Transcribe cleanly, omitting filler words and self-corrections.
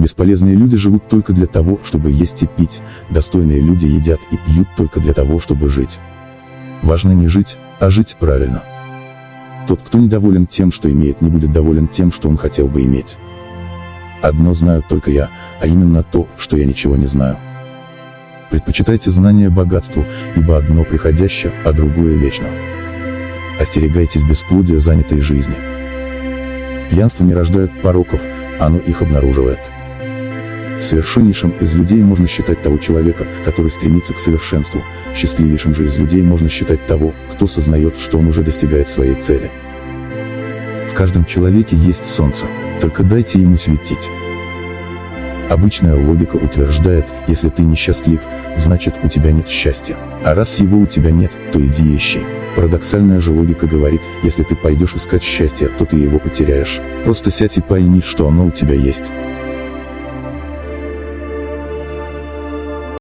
Бесполезные люди живут только для того, чтобы есть и пить, достойные люди едят и пьют только для того, чтобы жить. Важно не жить, а жить правильно. Тот, кто недоволен тем, что имеет, не будет доволен тем, что он хотел бы иметь. Одно знаю только я, а именно то, что я ничего не знаю. Предпочитайте знания богатству, ибо одно приходящее, а другое вечно. Остерегайтесь бесплодия занятой жизни. Пьянство не рождает пороков, оно их обнаруживает. Совершеннейшим из людей можно считать того человека, который стремится к совершенству, счастливейшим же из людей можно считать того, кто сознает, что он уже достигает своей цели. В каждом человеке есть солнце, только дайте ему светить. Обычная логика утверждает, если ты несчастлив, значит у тебя нет счастья, а раз его у тебя нет, то иди ищи. Парадоксальная же логика говорит, если ты пойдешь искать счастье, то ты его потеряешь. Просто сядь и пойми, что оно у тебя есть.